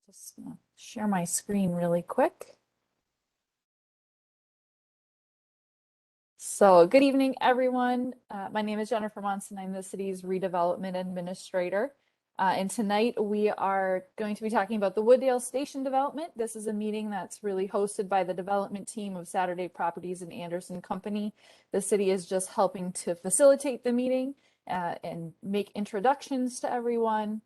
Just gonna share my screen really quick. So good evening, everyone. My name is Jennifer Monson. I'm the city's redevelopment administrator. And tonight we are going to be talking about the Wooddale Station Development. This is a meeting that's really hosted by the development team of Saturday Properties and Anderson Company. The city is just helping to facilitate the meeting and make introductions to everyone.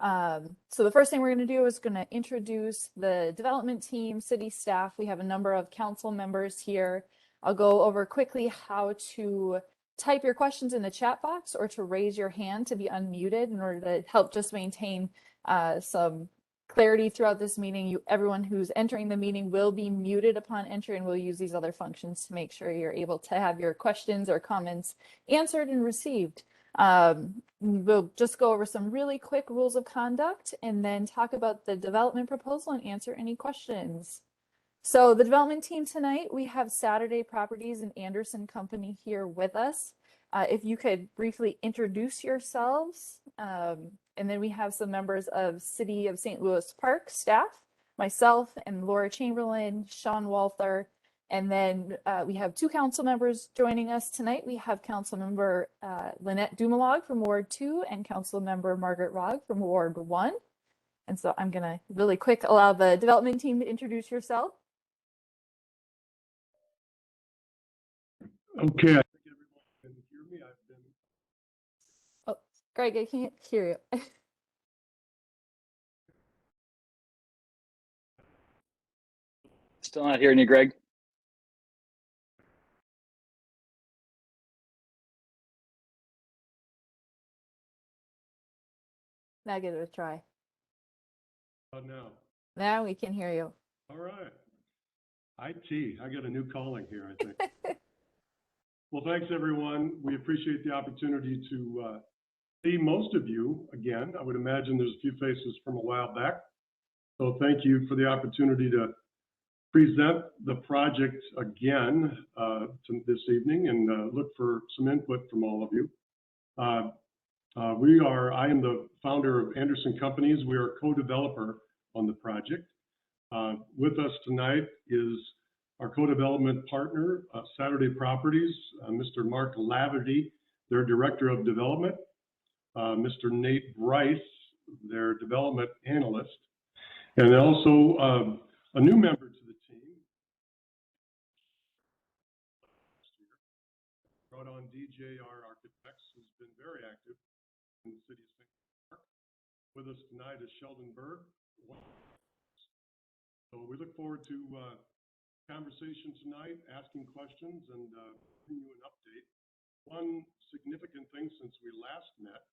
So the first thing we're going to do is going to introduce the development team, city staff. We have a number of council members here. I'll go over quickly how to type your questions in the chat box or to raise your hand to be unmuted in order to help just maintain some clarity throughout this meeting. Everyone who's entering the meeting will be muted upon entry, and we'll use these other functions to make sure you're able to have your questions or comments answered and received. We'll just go over some really quick rules of conduct and then talk about the development proposal and answer any questions. So the development team tonight, we have Saturday Properties and Anderson Company here with us. If you could briefly introduce yourselves, and then we have some members of City of St. Louis Park staff, myself and Laura Chamberlain, Sean Walther, and then we have two council members joining us tonight. We have Council Member Lynette Dumalog from Ward 2 and Council Member Margaret Rogg from Ward 1. And so I'm gonna really quick allow the development team to introduce yourself. Okay, I think everyone can hear me. I've been. Oh, Greg, I can't hear you. Still not hearing you, Greg. Now give it a try. Now. Now we can hear you. All right. IT, I got a new calling here, I think. Well, thanks everyone. We appreciate the opportunity to see most of you again. I would imagine there's a few faces from a while back. So thank you for the opportunity to present the project again this evening and look for some input from all of you. I am the founder of Anderson Companies. We are a co-developer on the project. With us tonight is our co-development partner, Saturday Properties, Mr. Mark Laverty, their Director of Development, Mr. Nate Bryce, their Development Analyst, and also a new member to the team. Brought on DJR Architects, who's been very active in the city of St. Louis. With us tonight is Sheldon Berg. So we look forward to conversation tonight, asking questions, and giving you an update. One significant thing since we last met,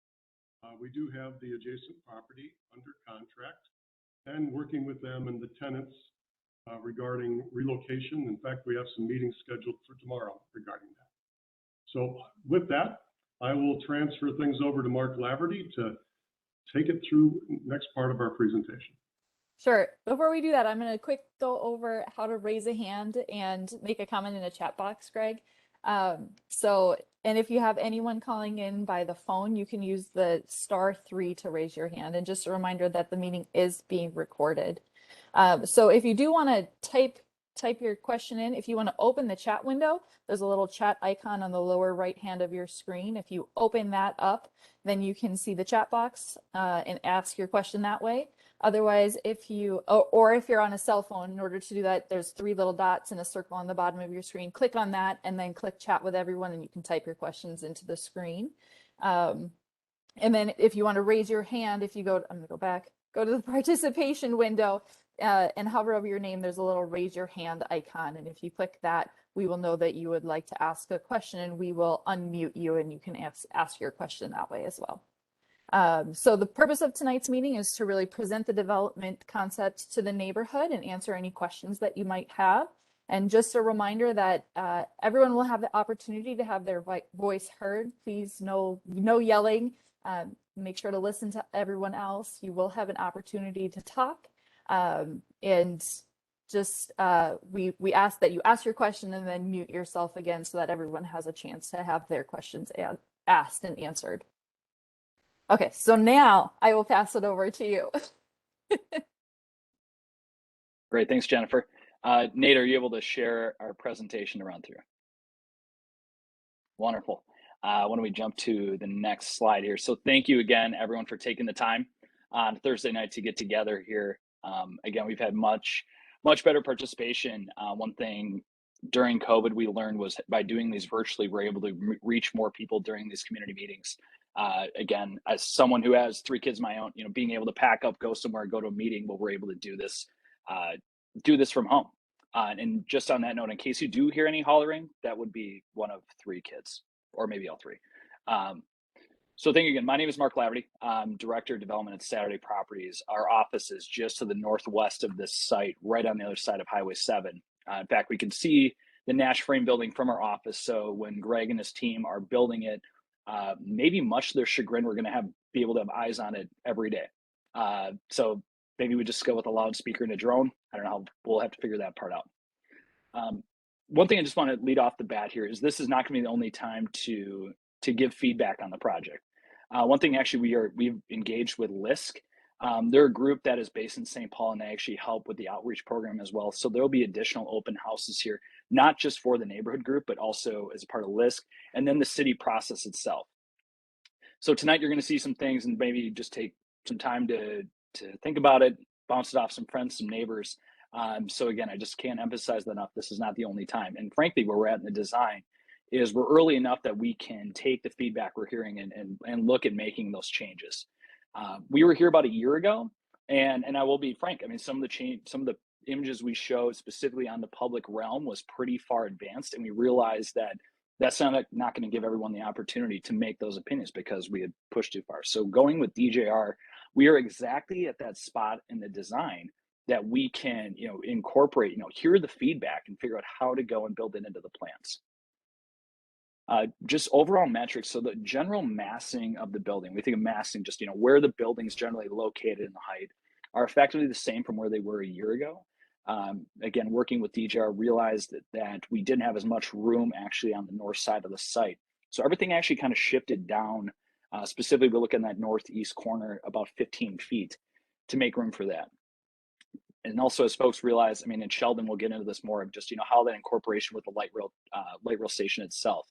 we do have the adjacent property under contract and working with them and the tenants regarding relocation. In fact, we have some meetings scheduled for tomorrow regarding that. So with that, I will transfer things over to Mark Laverty to take it through the next part of our presentation. Sure. Before we do that, I'm going to quick go over how to raise a hand and make a comment in the chat box, Greg. And if you have anyone calling in by the phone, you can use the *3 to raise your hand. And just a reminder that the meeting is being recorded. So if you do want to type your question in, if you want to open the chat window, there's a little chat icon on the lower right hand of your screen. If you open that up, then you can see the chat box and ask your question that way. Otherwise, if you're on a cell phone, in order to do that, there's 3 little dots and a circle on the bottom of your screen. Click on that and then click chat with everyone, and you can type your questions into the screen. And then if you want to raise your hand, I'm going to go back, go to the participation window and hover over your name. There's a little raise your hand icon. And if you click that, we will know that you would like to ask a question, and we will unmute you and you can ask your question that way as well. So the purpose of tonight's meeting is to really present the development concept to the neighborhood and answer any questions that you might have. And just a reminder that everyone will have the opportunity to have their voice heard. Please no yelling. Make sure to listen to everyone else. You will have an opportunity to talk. And just we ask that you ask your question and then mute yourself again so that everyone has a chance to have their questions asked and answered. Okay, so now I will pass it over to you. Great, thanks, Jennifer. Nate, are you able to share our presentation to run through? Wonderful. Why don't we jump to the next slide here? So thank you again, everyone, for taking the time on Thursday night to get together here. Again, we've had much better participation. One thing during COVID we learned was by doing these virtually, we're able to reach more people during these community meetings. Again, as someone who has 3 kids of my own, being able to pack up, go somewhere, go to a meeting, but we're able to do this from home. And just on that note, in case you do hear any hollering, that would be one of 3 kids, or maybe all 3. So thank you again. My name is Mark Laverty. I'm Director of Development at Saturday Properties. Our office is just to the northwest of this site, right on the other side of Highway 7. In fact, we can see the Nash Frame building from our office. So when Greg and his team are building it, maybe much to their chagrin, we're going to be able to have eyes on it every day. So maybe we just go with a loudspeaker and a drone. I don't know. We'll have to figure that part out. One thing I just want to lead off the bat here is this is not going to be the only time to give feedback on the project. One thing actually we've engaged with LISC. They're a group that is based in St. Paul, and they actually help with the outreach program as well. So there'll be additional open houses here, not just for the neighborhood group, but also as a part of LISC, and then the city process itself. So tonight you're going to see some things, and maybe just take some time to think about it, bounce it off some friends, some neighbors. So again, I just can't emphasize that enough. This is not the only time. And frankly, where we're at in the design is we're early enough that we can take the feedback we're hearing and look at making those changes. We were here about a year ago, and I will be frank. I mean, some of the images we showed specifically on the public realm was pretty far advanced, and we realized that that's not going to give everyone the opportunity to make those opinions because we had pushed too far. So going with DJR, we are exactly at that spot in the design that we can, incorporate, hear the feedback and figure out how to go and build it into the plans. Just overall metrics. So the general massing of the building, we think of massing just, where the building's generally located in the height, are effectively the same from where they were a year ago. Again, working with DJR, realized that we didn't have as much room actually on the north side of the site. So everything actually kind of shifted down. Specifically, we're looking at that northeast corner about 15 feet to make room for that. And also, as folks realize, I mean, and Sheldon will get into this more of just, how that incorporation with the light rail station itself.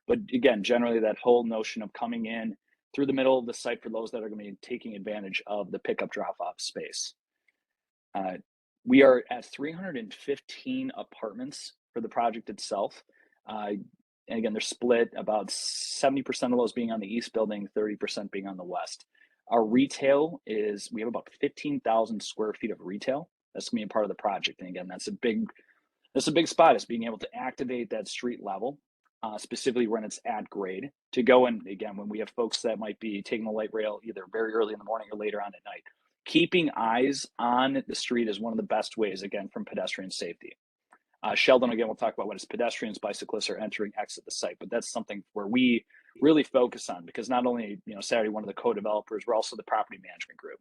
But again, generally that whole notion of coming in through the middle of the site for those that are going to be taking advantage of the pickup drop-off space. We are at 315 apartments for the project itself. And again, they're split about 70% of those being on the east building, 30% being on the west. Our retail we have about 15,000 square feet of retail. That's gonna be a part of the project. And again, that's a big spot, is being able to activate that street level, specifically when it's at grade, to go in, again, when we have folks that might be taking the light rail either very early in the morning or later on at night. Keeping eyes on the street is one of the best ways, again, from pedestrian safety. Sheldon, again, will talk about what as pedestrians, bicyclists are entering, exit the site, but that's something where we really focus on, because not only, Saturday, one of the co-developers, we're also the property management group.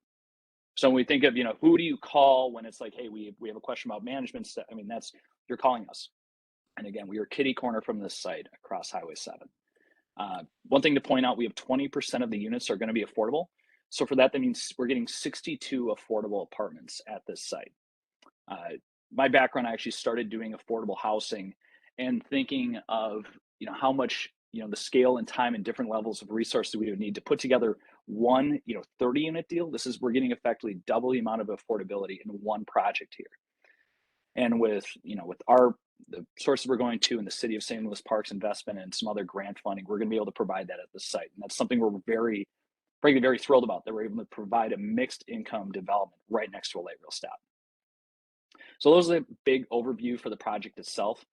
So when we think of, who do you call when it's like, hey, we have a question about management, I mean, you're calling us. And again, we are kitty corner from this site across Highway 7. One thing to point out, we have 20% of the units are going to be affordable. So for that means we're getting 62 affordable apartments at this site. My background, I actually started doing affordable housing and thinking of, how much, the scale and time and different levels of resources we would need to put together one, 30-unit deal. We're getting effectively double the amount of affordability in one project here. And with the sources we're going to in the City of St. Louis Parks investment and some other grant funding, we're going to be able to provide that at the site. And that's something we're very thrilled about, that we're able to provide a mixed income development right next to a light rail stop. So those are the big overview for the project itself.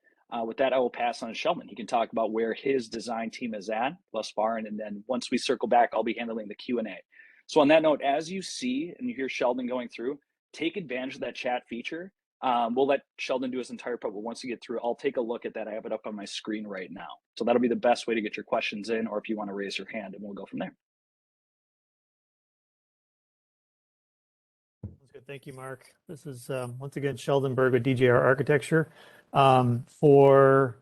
With that, I will pass on to Sheldon. He can talk about where his design team is at thus far, and then once we circle back, I'll be handling the Q&A. So on that note, as you see and you hear Sheldon going through, take advantage of that chat feature. We'll let Sheldon do his entire part, but once you get through, I'll take a look at that. I have it up on my screen right now. So that'll be the best way to get your questions in, or if you want to raise your hand, and we'll go from there. That's good. Thank you, Mark. This is once again Sheldon Berg with DJR Architecture. For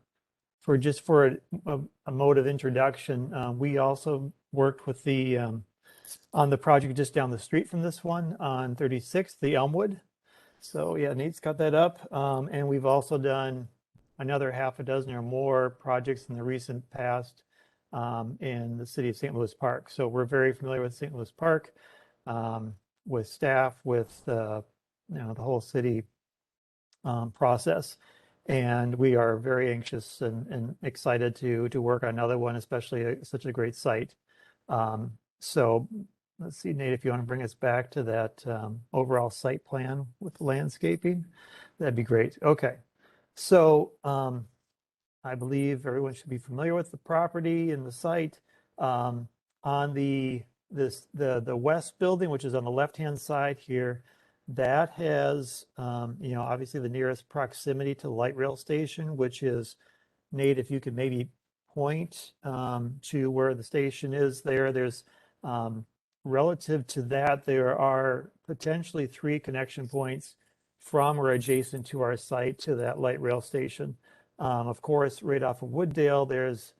a mode of introduction, we also worked with the on the project just down the street from this one on 36th, the Elmwood. So yeah, Nate's got that up. And we've also done another half a dozen or more projects in the recent past in the city of St. Louis Park. So we're very familiar with St. Louis Park, with staff, with the whole city process. And we are very anxious and excited to work on another one, especially such a great site. So let's see, Nate, if you want to bring us back to that overall site plan with landscaping, that'd be great. Okay. So I believe everyone should be familiar with the property and the site. On the west building, which is on the left-hand side here, that has obviously the nearest proximity to the light rail station, which is, Nate, if you could maybe point to where the station is there. There's relative to that, there are potentially 3 connection points from or adjacent to our site to that light rail station. Of course, right off of Wooddale, there's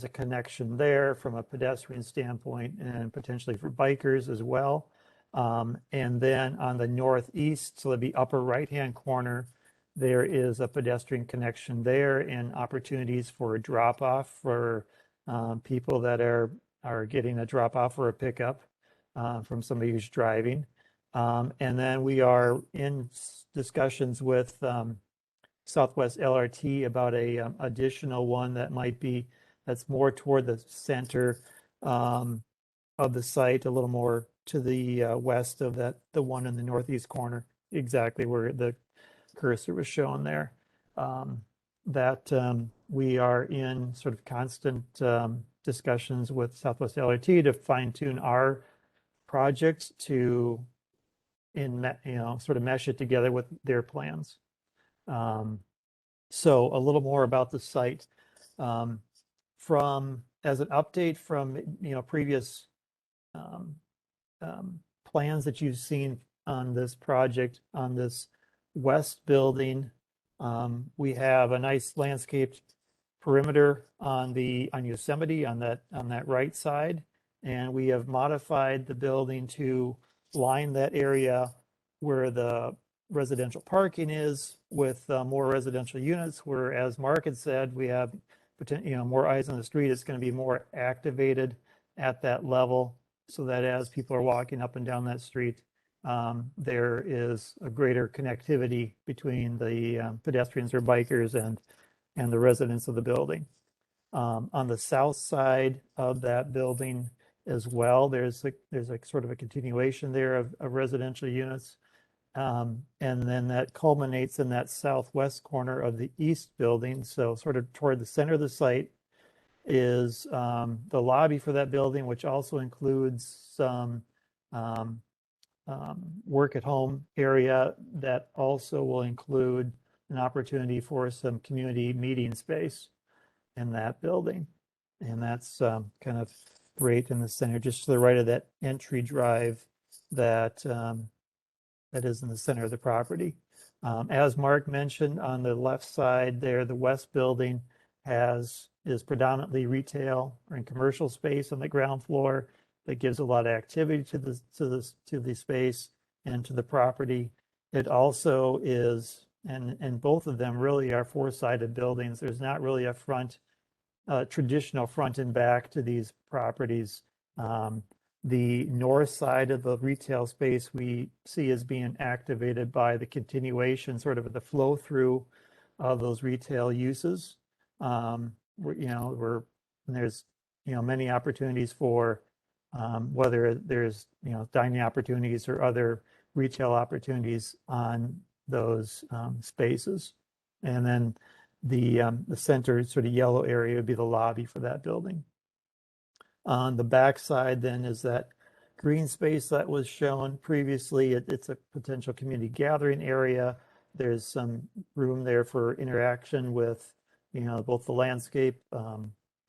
a connection there from a pedestrian standpoint and potentially for bikers as well. And then on the northeast, so the upper right-hand corner, there is a pedestrian connection there and opportunities for a drop-off for people that are getting a drop-off or a pickup from somebody who's driving. And then we are in discussions with Southwest LRT about a additional one that's more toward the center of the site, a little more to the west of the one in the northeast corner, exactly where the cursor was shown there. We are in sort of constant discussions with Southwest LRT to fine-tune our project to sort of mesh it together with their plans. So a little more about the site. As an update from previous plans that you've seen on this project, on this west building, we have a nice landscaped perimeter on Yosemite on that right side, and we have modified the building to line that area where the residential parking is with more residential units, where, as Mark had said, we have more eyes on the street. It's going to be more activated at that level, so that as people are walking up and down that street, there is a greater connectivity between the pedestrians or bikers and the residents of the building. On the south side of that building as well, there's a sort of a continuation there of residential units. And then that culminates in that southwest corner of the east building. So sort of toward the center of the site is the lobby for that building, which also includes some work at home area that also will include an opportunity for some community meeting space in that building. And that's kind of right in the center, just to the right of that entry drive that is in the center of the property. As Mark mentioned, on the left side there, the west building is predominantly retail and commercial space on the ground floor that gives a lot of activity to the space and to the property. It also is, and both of them really are 4-sided buildings. There's not really a traditional front and back to these properties. The north side of the retail space we see as being activated by the continuation, sort of the flow through of those retail uses. There's many opportunities for whether there's dining opportunities or other retail opportunities on those spaces. And then the center sort of yellow area would be the lobby for that building. On the back side then is that green space that was shown previously. It's a potential community gathering area. There's some room there for interaction with both the landscape,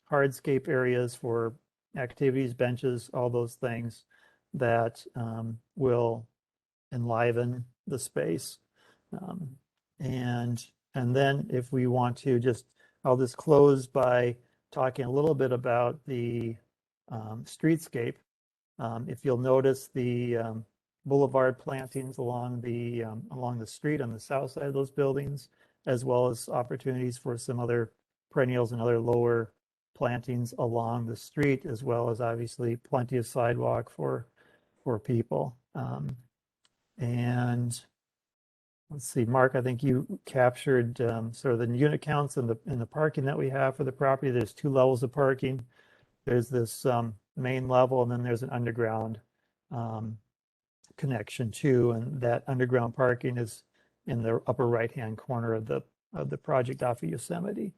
hardscape areas for activities, benches, all those things that will enliven the space. And then if we want to I'll just close by talking a little bit about the streetscape. If you'll notice the boulevard plantings along the street on the south side of those buildings, as well as opportunities for some other perennials and other lower plantings along the street, as well as obviously plenty of sidewalk for people. And let's see, Mark, I think you captured sort of the unit counts and the parking that we have for the property. There's 2 levels of parking. There's this main level, and then there's an underground connection too. And that underground parking is in the upper right-hand corner of the project off of Yosemite.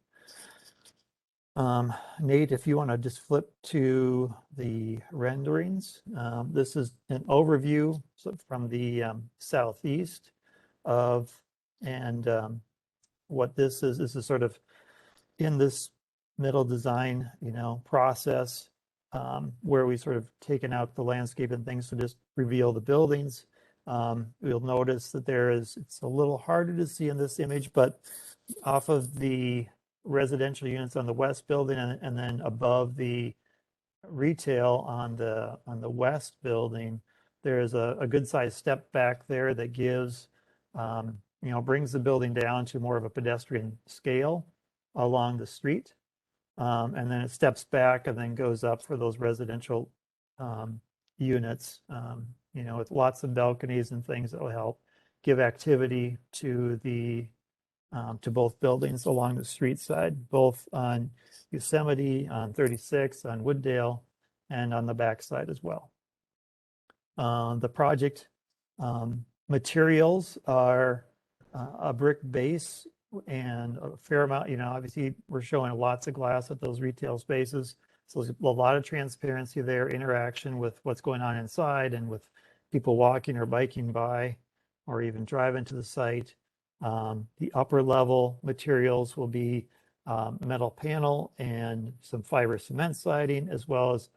Nate, if you want to just flip to the renderings, this is an overview from the southeast of, and what this is sort of in this middle design, process, where we sort of taken out the landscape and things to just reveal the buildings. You'll notice that it's a little harder to see in this image, but off of the residential units on the west building and then above the retail on the west building, there's a good sized step back there that gives, brings the building down to more of a pedestrian scale along the street. And then it steps back and then goes up for those residential units, with lots of balconies and things that will help give activity to both buildings along the street side, both on Yosemite, on 36, on Wooddale, and on the back side as well. The project materials are a brick base and a fair amount, obviously we're showing lots of glass at those retail spaces. So there's a lot of transparency there, interaction with what's going on inside and with people walking or biking by or even driving to the site. The upper level materials will be metal panel and some fiber cement siding, as well as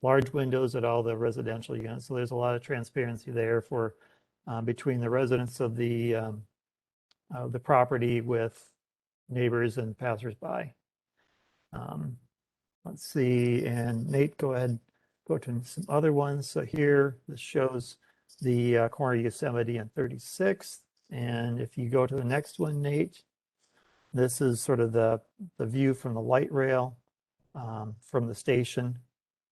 large windows at all the residential units. So there's a lot of transparency there for between the residents of the property with neighbors and passersby. Let's see, and Nate, go ahead, go to some other ones. So here, this shows the corner of Yosemite and 36th. And if you go to the next one, Nate, this is sort of the view from the light rail from the station.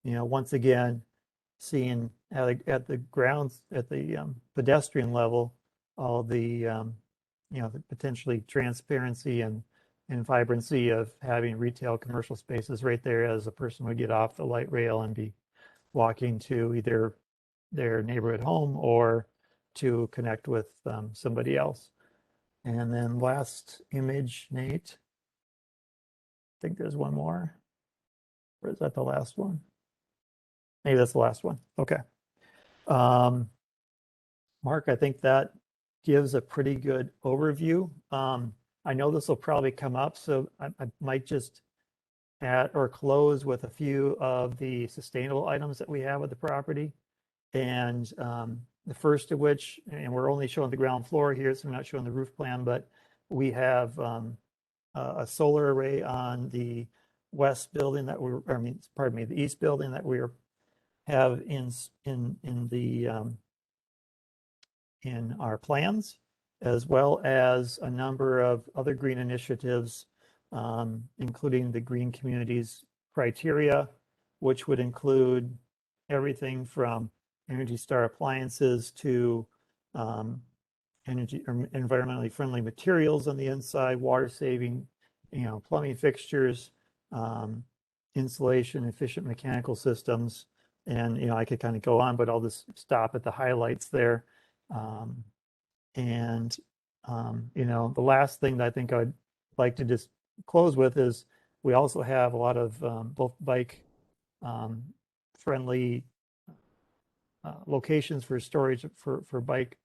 Once again, seeing at the grounds, at the pedestrian level, all the the potentially transparency and vibrancy of having retail commercial spaces right there as a person would get off the light rail and be walking to either their neighborhood home or to connect with somebody else. And then last image, Nate. I think there's one more. Or is that the last one? Maybe that's the last one. Okay. Mark, I think that gives a pretty good overview. I know this will probably come up, so I might just add or close with a few of the sustainable items that we have with the property. And the first of which, and we're only showing the ground floor here, so I'm not showing the roof plan, but we have a solar array on the west building that the east building that we have in our plans, as well as a number of other green initiatives, including the green communities criteria, which would include everything from Energy Star appliances to energy or environmentally friendly materials on the inside, water saving, plumbing fixtures, insulation, efficient mechanical systems. And, I could kind of go on, but I'll just stop at the highlights there. The last thing that I think I'd like to just close with is we also have a lot of both bike friendly locations for storage for bike,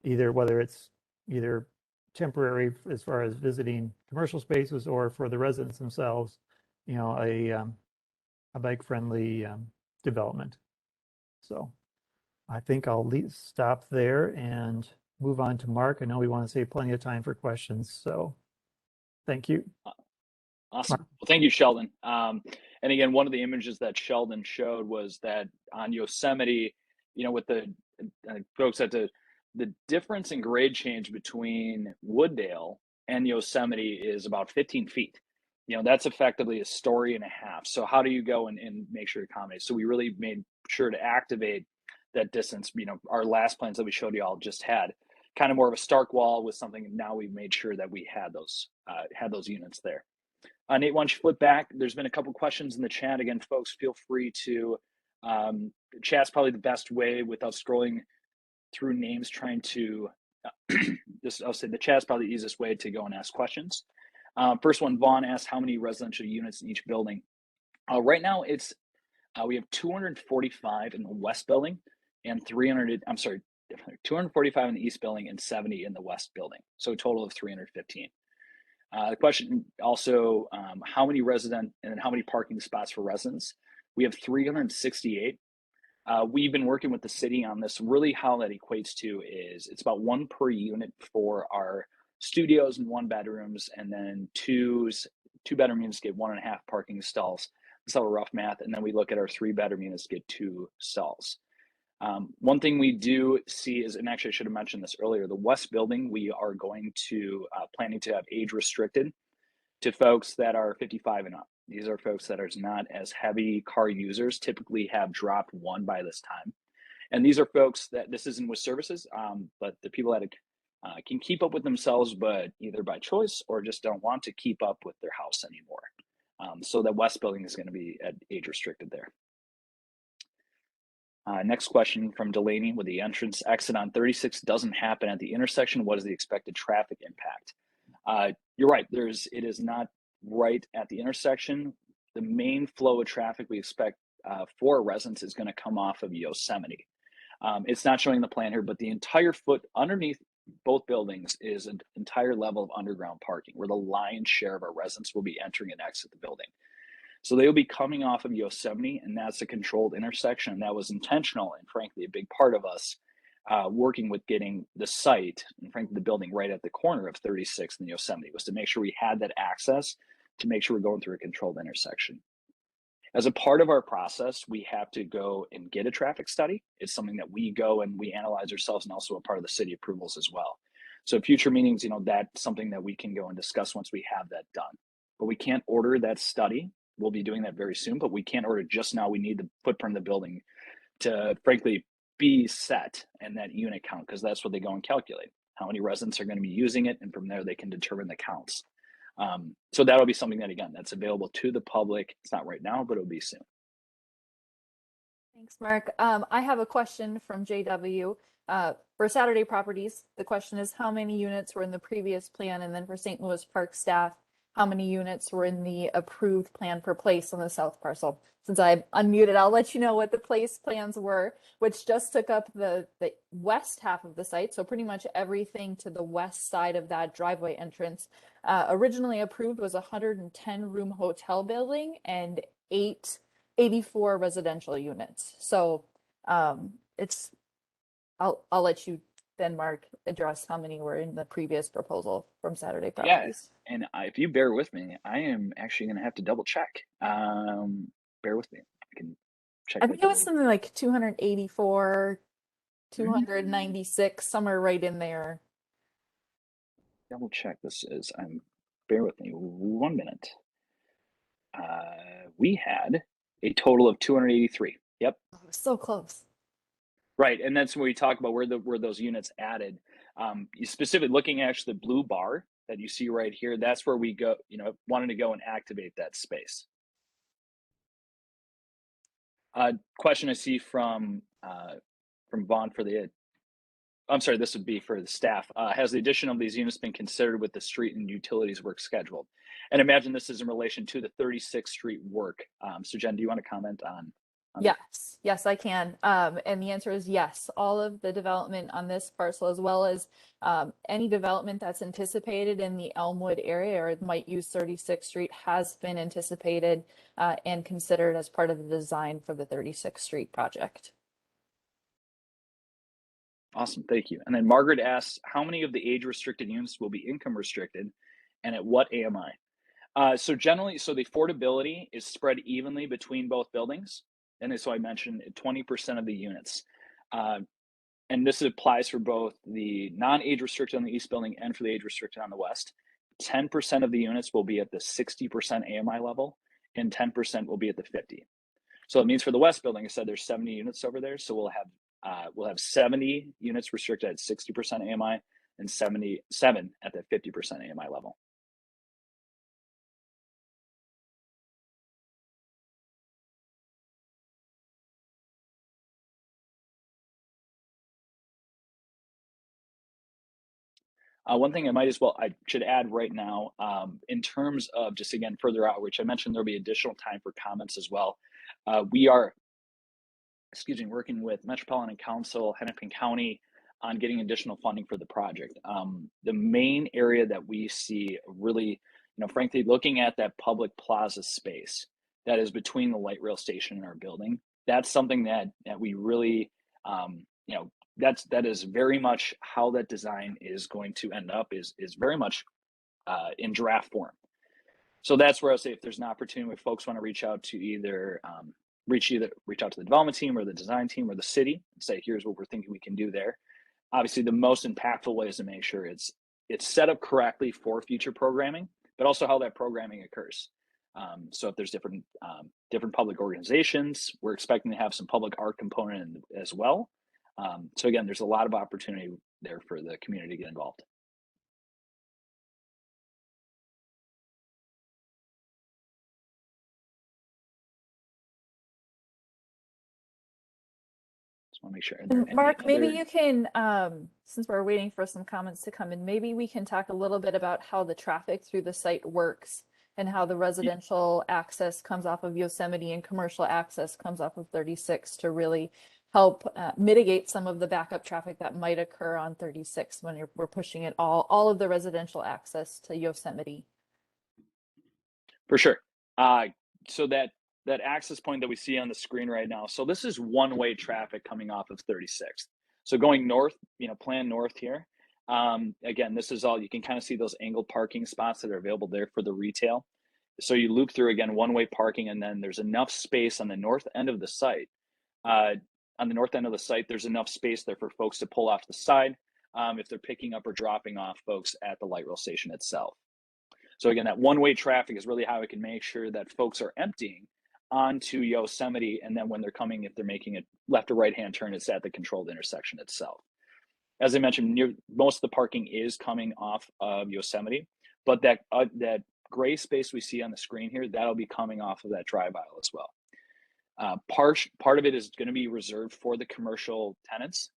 whether it's either temporary as far as visiting commercial spaces or for the residents themselves, a bike friendly development. So I think I'll stop there and move on to Mark. I know we want to save plenty of time for questions, so thank you. Awesome. Well, thank you, Sheldon. And again, one of the images that Sheldon showed was that on Yosemite, with the folks at the difference in grade change between Wooddale and Yosemite is about 15 feet. That's effectively a story and a half. So how do you go and make sure to accommodate? So we really made sure to activate that distance. Our last plans that we showed you all just had kind of more of a stark wall with something. And now we've made sure that we had those units there. Nate, why don't you flip back? There's been a couple questions in the chat. Again, folks, feel free to chat's probably the best way without scrolling through names trying to I'll say the chat's probably the easiest way to go and ask questions. First one, Vaughn asked how many residential units in each building. Right now it's we have 245 in the west building and 245 in the east building and 70 in the west building. So a total of 315. The question also, how many resident and then how many parking spots for residents? We have 368. We've been working with the city on this. Really how that equates to is it's about 1 per unit for our studios and 1 bedrooms, and then 2 bedroom units get 1.5 parking stalls. That's how rough math. And then we look at our 3 bedroom units get 2 stalls. One thing we do see is, and actually I should have mentioned this earlier, the west building, we are going to planning to have age restricted to folks that are 55 and up. These are folks that are not as heavy car users, typically have dropped 1 by this time. And these are folks that this isn't with services, but the people that can keep up with themselves, but either by choice or just don't want to keep up with their house anymore. So the west building is going to be at age restricted there. Next question from Delaney: with the entrance exit on 36 doesn't happen at the intersection, what is the expected traffic impact? You're right, it is not right at the intersection. The main flow of traffic we expect for residents is going to come off of Yosemite. It's not showing the plan here, but the entire foot underneath both buildings is an entire level of underground parking where the lion's share of our residents will be entering and exit the building. So they'll be coming off of Yosemite, and that's a controlled intersection. And that was intentional and frankly a big part of us working with getting the site and frankly the building right at the corner of 36th and Yosemite, was to make sure we had that access to make sure we're going through a controlled intersection. As a part of our process, we have to go and get a traffic study. It's something that we go and we analyze ourselves, and also a part of the city approvals as well. So future meetings, that's something that we can go and discuss once we have that done. But we can't order that study. We'll be doing that very soon, but we can't order it just now. We need the footprint of the building to frankly be set and that unit count, because that's what they go and calculate. How many residents are going to be using it, and from there they can determine the counts. So that'll be something that, again, that's available to the public. It's not right now, but it'll be soon. Thanks, Mark. I have a question from JW. For Saturday properties, the question is how many units were in the previous plan? And then for St. Louis Park staff, how many units were in the approved plan for place on the south parcel? Since I'm unmuted, I'll let you know what the place plans were, which just took up the west half of the site. So pretty much everything to the west side of that driveway entrance. Originally approved was a 110 room hotel building and 84 residential units. So I'll let you then, Mark, address how many were in the previous proposal from Saturday properties. Yeah, and if you bear with me, I am actually going to have to double check. Bear with me. I can check. I think it was something like 284, 296, somewhere right in there. Double check this is. Bear with me 1 minute. We had a total of 283. Yep. Oh, so close. Right, and that's when we talk about where those units added. You specifically looking at actually the blue bar that you see right here. That's where we go. Wanted to go and activate that space. Question I see from Vaughn for the. I'm sorry, this would be for the staff. Has the addition of these units been considered with the street and utilities work scheduled? And imagine this is in relation to the 36th Street work. So Jen, do you want to comment on Yes, I can. And the answer is yes. All of the development on this parcel, as well as any development that's anticipated in the Elmwood area or might use 36th Street, has been anticipated and considered as part of the design for the 36th Street project. Awesome, thank you. And then Margaret asks, how many of the age restricted units will be income restricted and at what AMI? So generally, so the affordability is spread evenly between both buildings. And so I mentioned 20% of the units. And this applies for both the non-age restricted on the east building and for the age restricted on the west. 10% of the units will be at the 60% AMI level, and 10% will be at the 50. So it means for the west building, I said there's 70 units over there. So we'll have 70 units restricted at 60% AMI and 77 at the 50% AMI level. One thing I should add right now, in terms of just again further outreach, I mentioned there'll be additional time for comments as well. We are, working with Metropolitan Council, Hennepin County on getting additional funding for the project. The main area that we see really, frankly, looking at that public plaza space that is between the light rail station and our building, that's something that we really, that is very much how that design is going to end up is very much in draft form. So that's where I'll say if there's an opportunity where folks want to reach out to either reach out to the development team or the design team or the city and say, here's what we're thinking we can do there. Obviously, the most impactful way is to make sure it's set up correctly for future programming, but also how that programming occurs. So if there's different public organizations, we're expecting to have some public art component as well. So again, there's a lot of opportunity there for the community to get involved. Just want to make sure. And Mark, maybe you can, since we're waiting for some comments to come in, maybe we can talk a little bit about how the traffic through the site works and how the residential access comes off of Yosemite and commercial access comes off of 36 to really help mitigate some of the backup traffic that might occur on 36 when we're pushing it all of the residential access to Yosemite. For sure. So that access point that we see on the screen right now, so this is one-way traffic coming off of 36th. So going north, plan north here. Again, this is all, you can kind of see those angled parking spots that are available there for the retail. So you loop through, again, one-way parking, and then there's enough space on the north end of the site. There's enough space there for folks to pull off the side if they're picking up or dropping off folks at the light rail station itself. So again, that one-way traffic is really how we can make sure that folks are emptying onto Yosemite, and then when they're coming, if they're making a left or right-hand turn, it's at the controlled intersection itself. As I mentioned, most of the parking is coming off of Yosemite, but that gray space we see on the screen here, that'll be coming off of that drive aisle as well. Part of it is going to be reserved for the commercial tenants.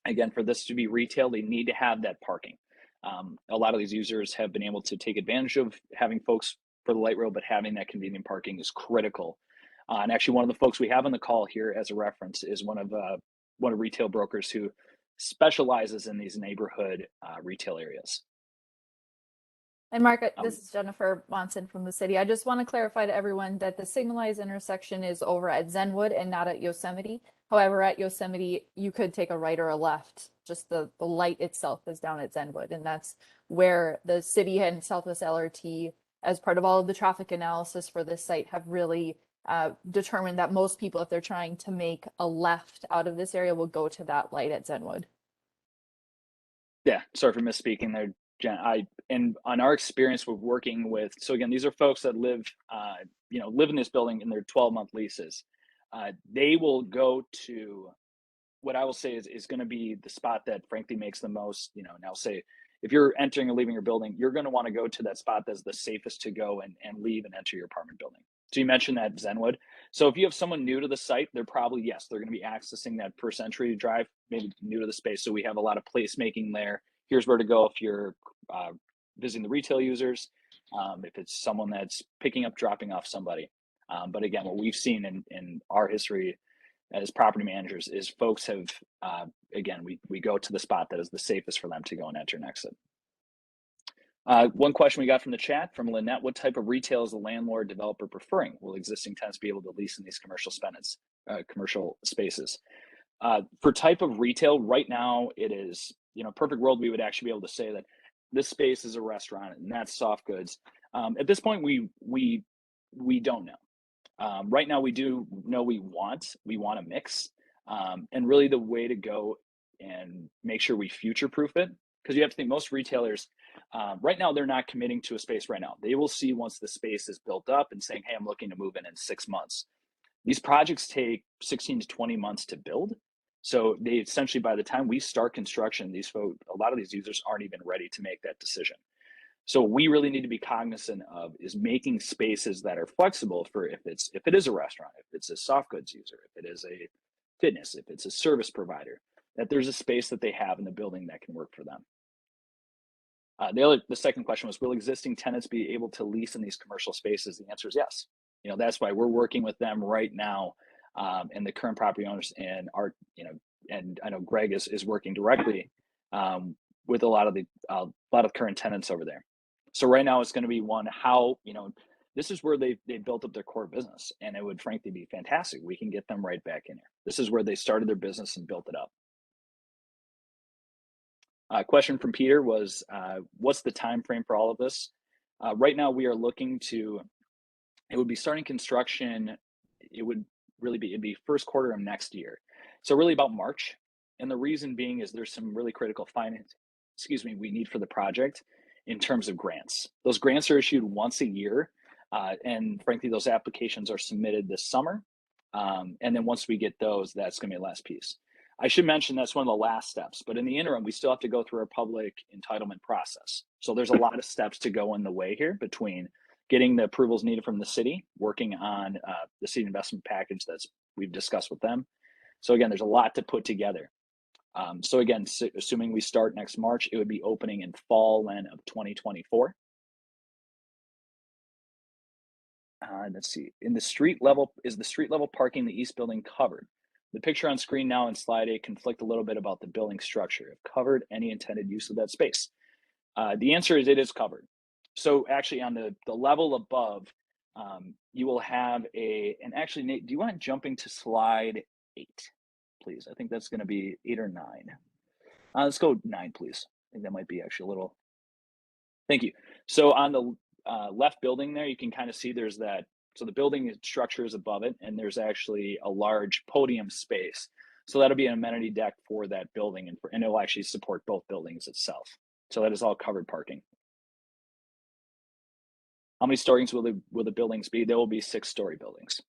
Again, for this to be retail, they need to have that parking. A lot of these users have been able to take advantage of having folks for the light rail, but having that convenient parking is critical. And actually, one of the folks we have on the call here as a reference is one of retail brokers who specializes in these neighborhood retail areas. And Mark, this is Jennifer Monson from the city. I just want to clarify to everyone that the signalized intersection is over at Zenwood and not at Yosemite. However, at Yosemite, you could take a right or a left. Just the light itself is down at Zenwood. And that's where the city and Southwest LRT, as part of all of the traffic analysis for this site, have really determined that most people, if they're trying to make a left out of this area, will go to that light at Zenwood. Yeah, sorry for misspeaking there, Jen. And on our experience with working with, so again, these are folks that live in this building in their 12-month leases. They will go to what I will say is going to be the spot that frankly makes the most, and I'll say, if you're entering or leaving your building, you're going to want to go to that spot that's the safest to go and leave and enter your apartment building. So you mentioned that Zenwood. So if you have someone new to the site, they're probably, yes, they're going to be accessing that first entry drive, maybe new to the space. So we have a lot of placemaking there. Here's where to go if you're visiting the retail users, if it's someone that's picking up, dropping off somebody. But again, what we've seen in our history as property managers is folks have, again, we go to the spot that is the safest for them to go and enter and exit. One question we got from the chat from Lynette: what type of retail is the landlord developer preferring? Will existing tenants be able to lease in these commercial spaces? For type of retail, right now it is, perfect world, we would actually be able to say that this space is a restaurant and that's soft goods. At this point, we don't know. Right now, we do know we want a mix, and really the way to go and make sure we future proof it, because you have to think most retailers right now they're not committing to a space right now. They will see once the space is built up and saying, "Hey, I'm looking to move in 6 months." These projects take 16 to 20 months to build. So they essentially, by the time we start construction, a lot of these users aren't even ready to make that decision. So we really need to be cognizant of is making spaces that are flexible for if it is a restaurant, if it's a soft goods user, if it is a fitness, if it's a service provider, that there's a space that they have in the building that can work for them. The second question was, will existing tenants be able to lease in these commercial spaces? The answer is yes. That's why we're working with them right now, and the current property owners and and I know Greg is working directly with a lot of current tenants over there. So right now it's going to be how this is where they built up their core business, and it would frankly be fantastic. We can get them right back in here. This is where they started their business and built it up. Question from Peter was, what's the time frame for all of this? Right now we are looking to, it would be starting construction, it'd be first quarter of next year. So really about March. And the reason being is there's some really critical finance, we need for the project in terms of grants. Those grants are issued once a year. And frankly, those applications are submitted this summer. And then once we get those, that's gonna be the last piece. I should mention that's one of the last steps, but in the interim, we still have to go through our public entitlement process. So there's a lot of steps to go in the way here between getting the approvals needed from the city, working on the city investment package we've discussed with them. So again, there's a lot to put together. So again, assuming we start next March, it would be opening in fall then of 2024. Let's see, is the street level parking in the east building covered? The picture on screen now in slide 8 conflict a little bit about the building structure. If covered, any intended use of that space? The answer is it is covered. So actually on the level above, you will have and actually, Nate, do you want jumping to slide 8, please? I think that's going to be 8 or 9. Let's go 9, please. I think that might be actually a little. Thank you. So on the left building there, you can kind of see there's that. So the building structure is above it, and there's actually a large podium space. So that'll be an amenity deck for that building, and it'll actually support both buildings itself. So that is all covered parking. How many stories will the buildings be? There will be 6-story buildings.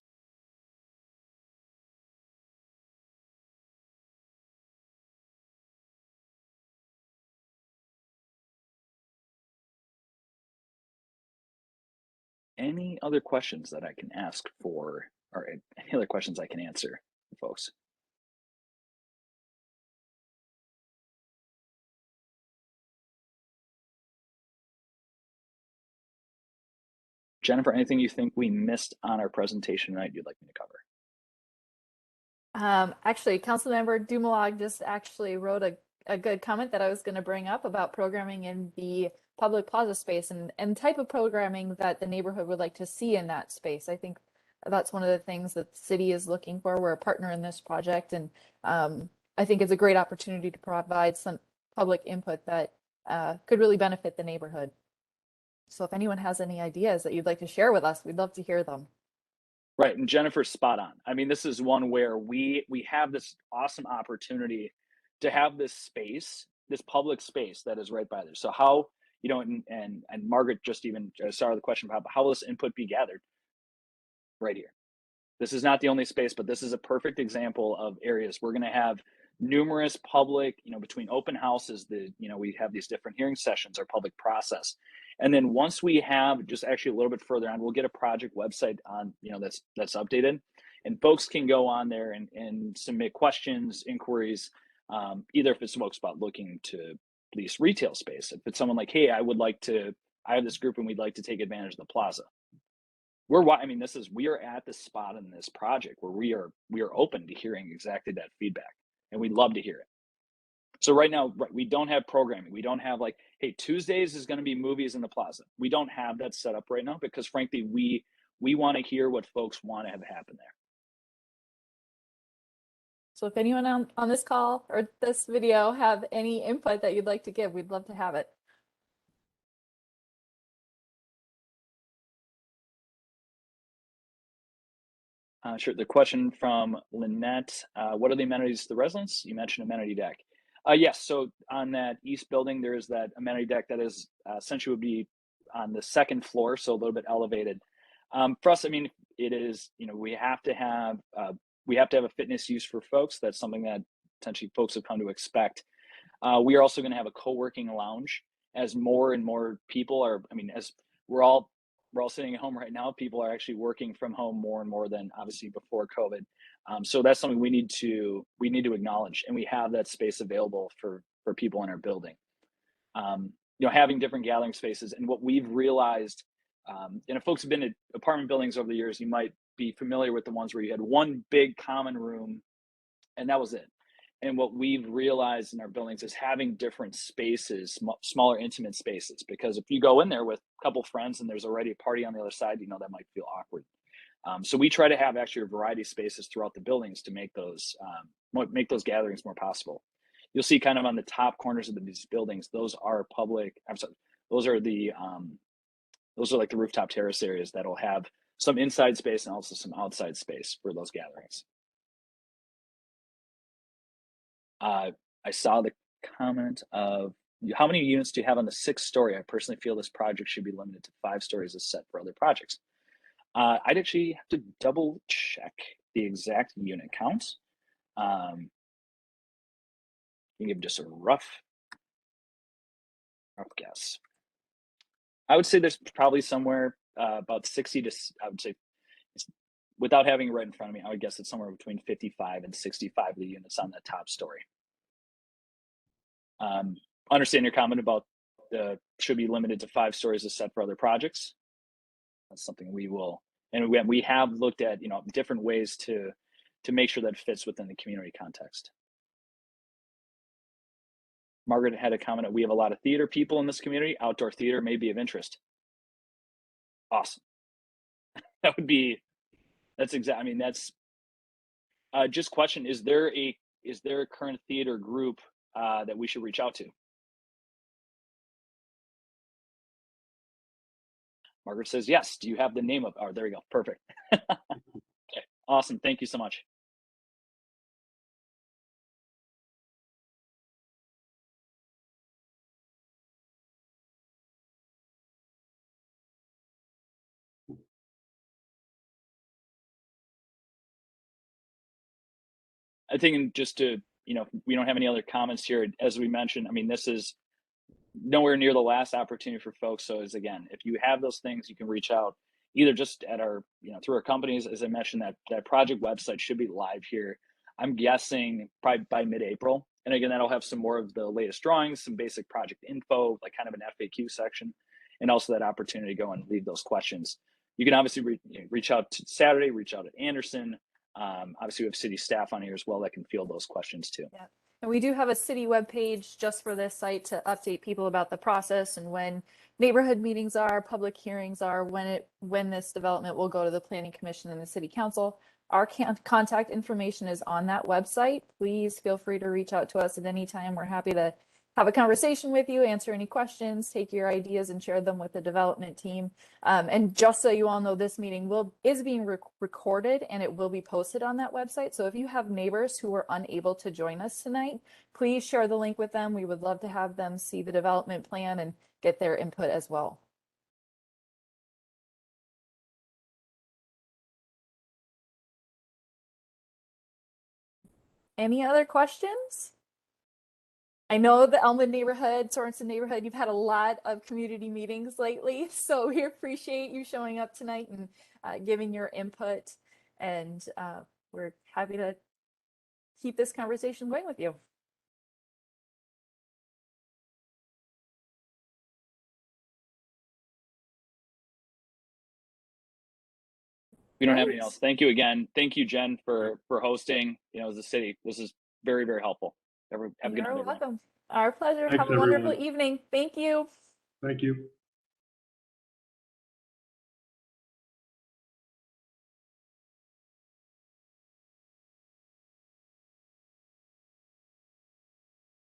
Any other questions that I can ask or any other questions I can answer, folks? Jennifer, anything you think we missed on our presentation tonight you'd like me to cover? Actually, Councilmember Dumoulin just actually wrote a good comment that I was going to bring up about programming in the public plaza space and type of programming that the neighborhood would like to see in that space. I think that's one of the things that the city is looking for. We're a partner in this project, and I think it's a great opportunity to provide some public input that could really benefit the neighborhood. So if anyone has any ideas that you'd like to share with us, we'd love to hear them. Right, and Jennifer's spot on. I mean, this is one where we have this awesome opportunity to have this space, this public space that is right by there. So how, and Margaret just even started the question about how will this input be gathered? Right here. This is not the only space, but this is a perfect example of areas. We're going to have numerous public, between open houses, we have these different hearing sessions, our public process. And then once we have just actually a little bit further on, we'll get a project website on, that's updated, and folks can go on there and submit questions, inquiries, either if it's folks about looking to lease retail space, if it's someone like, hey, I have this group and we'd like to take advantage of the plaza. We are at the spot in this project where we are open to hearing exactly that feedback, and we'd love to hear it. So right now, we don't have programming. We don't have like, hey, Tuesdays is going to be movies in the plaza. We don't have that set up right now because frankly, we want to hear what folks want to have happen there. So if anyone on this call or this video have any input that you'd like to give, we'd love to have it. Sure. The question from Lynette, what are the amenities to the residents? You mentioned amenity deck. Yes, so on that east building, there is that amenity deck that is essentially would be on the second floor, so a little bit elevated. For us, I mean, it is, you know, we have to have a fitness use for folks. That's something that potentially folks have come to expect. We are also going to have a co-working lounge as more and more people are, I mean, as we're all sitting at home right now, people are actually working from home more and more than obviously before COVID. So that's something we need to acknowledge, and we have that space available for people in our building. You know, having different gathering spaces, and what we've realized, and if folks have been at apartment buildings over the years, you might be familiar with the ones where you had one big common room and that was it. And what we've realized in our buildings is having different spaces, smaller intimate spaces, because if you go in there with a couple friends and there's already a party on the other side, you know, that might feel awkward. So we try to have actually a variety of spaces throughout the buildings to make those gatherings more possible. You'll see kind of on the top corners of these buildings, those are public. I'm sorry, those are like the rooftop terrace areas that'll have some inside space and also some outside space for those gatherings. I saw the comment of how many units do you have on the 6th story? I personally feel this project should be limited to 5 stories as set for other projects. I'd actually have to double check the exact unit count. You can give just a rough guess. I would say there's probably somewhere about 60 to, I would say, without having it right in front of me, I would guess it's somewhere between 55 and 65 of the units on the top story. Understand your comment about should be limited to 5 stories as set for other projects. That's something we will, and we have looked at, you know, different ways to make sure that it fits within the community context. Margaret had a comment that we have a lot of theater people in this community. Outdoor theater may be of interest. Awesome. That's exact. I mean, that's just question. Is there a current theater group that we should reach out to? Margaret says yes. Do you have the name of? Oh, there you go. Perfect. Okay. Awesome. Thank you so much. I think just to, you know, we don't have any other comments here. As we mentioned, I mean, this is nowhere near the last opportunity for folks. So as again, if you have those things, you can reach out either just at our, you know, through our companies. As I mentioned, that project website should be live here, I'm guessing probably by mid-April. And again, that'll have some more of the latest drawings, some basic project info, like kind of an FAQ section, and also that opportunity to go and leave those questions. You can obviously reach out to Saturday, reach out to Anderson. Obviously, we have city staff on here as well that can field those questions too. Yeah. And we do have a city webpage just for this site to update people about the process and when neighborhood meetings are, public hearings are, when this development will go to the Planning Commission and the City Council. Our contact information is on that website. Please feel free to reach out to us at any time. We're happy to have a conversation with you, answer any questions, take your ideas and share them with the development team. And just so you all know, this meeting is being recorded and it will be posted on that website. So if you have neighbors who were unable to join us tonight, please share the link with them. We would love to have them see the development plan and get their input as well. Any other questions? I know the Elmwood neighborhood, Sorensen neighborhood, you've had a lot of community meetings lately, so we appreciate you showing up tonight and giving your input, and we're happy to keep this conversation going with you. We don't have anything else. Thank you again. Thank you, Jen, for hosting. You know, as a city, this is very, very helpful. Have a good night. You're welcome. Our pleasure. Thanks, Have a wonderful everyone. evening. Thank you. Thank you.